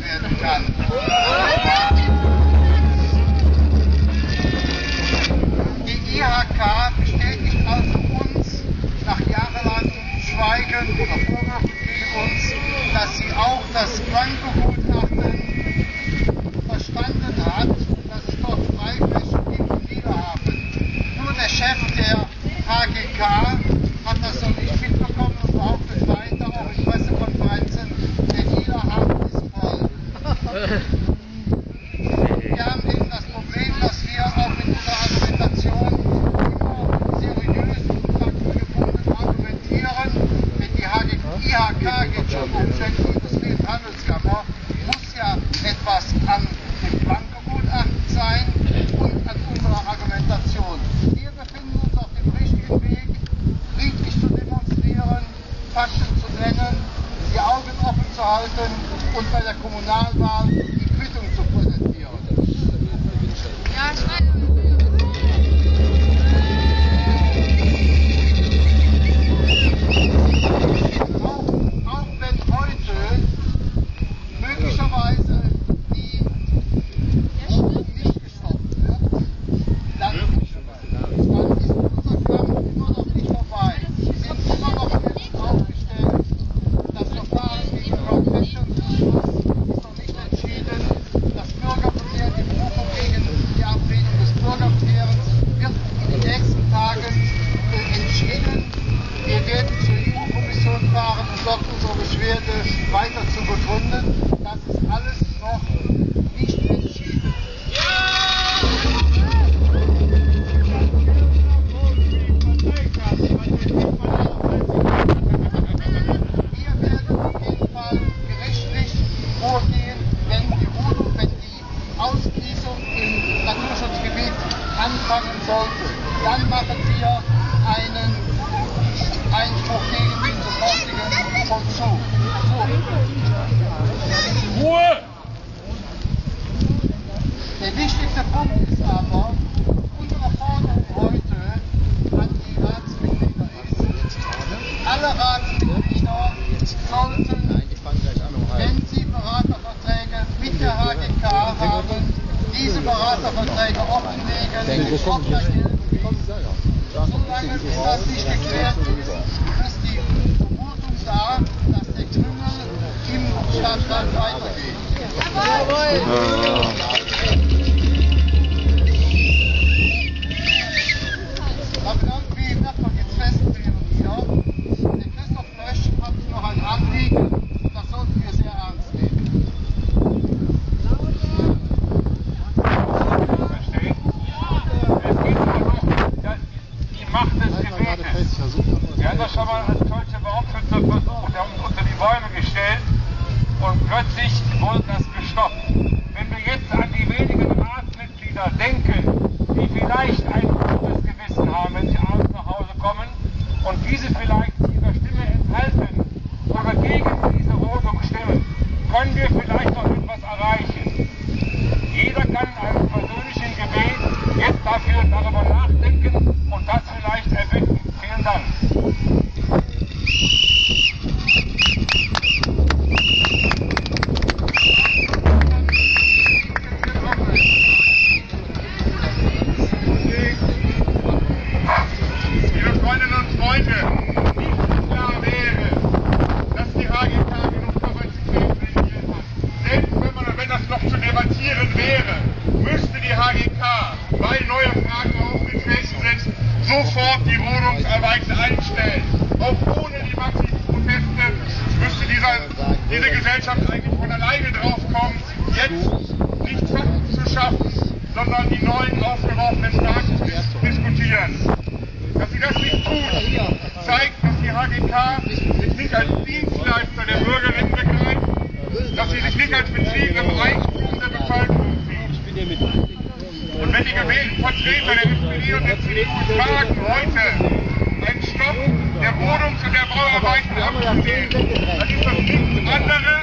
werden kann. Die IHK bestätigt also uns nach jahrelangem Schweigen oder Vorwürfen gegen uns, dass sie auch das Blanco-Gutachten verstanden hat, dass es dort Freiflächen gibt, die viele haben. Nur der Chef der HGK hat das noch nicht mitbekommen und behauptet weiter, auch in Pressekonferenzen, der Dealer Hafen ist voll. Wir haben eben das Problem, dass wir auch in unserer Argumentation immer seriös und faktengebunden argumentieren. Denn die IHK geht schon um, denn die Industrie- und Handelskammer muss ja etwas an dem Blanco-Gutachten sein und an unserer Argumentation. Wir befinden uns auf dem richtigen Weg, friedlich zu demonstrieren, Fakten zu nennen, die Augen offen zu halten und bei der Kommunalwahl die Quittung zu präsentieren. Ja, auch wenn heute möglicherweise die Rodung nicht gestoppt wird, dann ist unser Kampf immer noch nicht vorbei. Wir sind immer noch jetzt aufgestellt. Das Verfahren gegen Rob Fashion's ist noch nicht entschieden. Das Bürgerbegehr, die Berufung gegen die Ablehnung des Bürgerbegehrens wird in den nächsten Tagen entschieden. Wir werden zur EU-Kommission fahren, um dort unsere Beschwerde weiter zu begründen. Das ist alles noch nicht entschieden. Wir werden auf jeden Fall gerichtlich vorgehen, wenn die Ausgießung im Naturschutzgebiet anfangen sollte. Dann machen wir einen Einspruch gegen den sofortigen Vollzug. Ruhe! Der wichtigste Punkt ist aber, unsere Forderung heute an die Ratsmitglieder ist, alle Ratsmitglieder sollten, wenn sie Beraterverträge mit der HGK haben, diese Beraterverträge offenlegen, solange bis das nicht geklärt ist, ist die Vermutung da, dass der Krümel im Stadtland weitergeht. Aber irgendwie wird man jetzt feststellen hier, der Christoph Lösch hat noch ein Anliegen und das sollten wir sehr ernst nehmen. Versteht? Es geht nur noch die Macht des Gebetes. Wir haben das schon mal als deutsche Bauernschützer versucht. Wir haben uns unter die Bäume gestellt und plötzlich wurde das gestoppt. Wenn wir jetzt an die wenigen Ratsmitglieder denken, die vielleicht ein gutes Gewissen haben, wenn sie abends nach Hause kommen und diese vielleicht ihrer Stimme enthalten oder gegen diese Rodung stimmen, können wir vielleicht noch etwas erreichen. Jeder kann in einem persönlichen Gebet jetzt darüber nachdenken und das vielleicht erbitten. Vielen Dank. Liebe Freundinnen und Freunde, nicht klar wäre, dass die HGK genug Kapazität regiert hat. Selbst wenn das noch zu debattieren wäre, müsste die HGK, weil neue Fragen aufgetreten sind, sofort die Rodungsarbeiten einstellen. Auch ohne die massiven Proteste müsste diese Gesellschaft eigentlich von alleine drauf kommen, jetzt nicht Fakten zu schaffen, sondern die neuen aufgeworfenen Fragen zu diskutieren. Dass sie das nicht tut, zeigt, dass die HGK sich nicht als Dienstleister der Bürgerinnen begreift, dass sie sich nicht als Betrieb im Reichtum der Bevölkerung sieht. Und wenn die gewählten Vertreter der SPD und der CDU wagen, heute einen Stopp der Rodungs- und der Bauarbeiten abzulehnen, dann ist das nichts anderes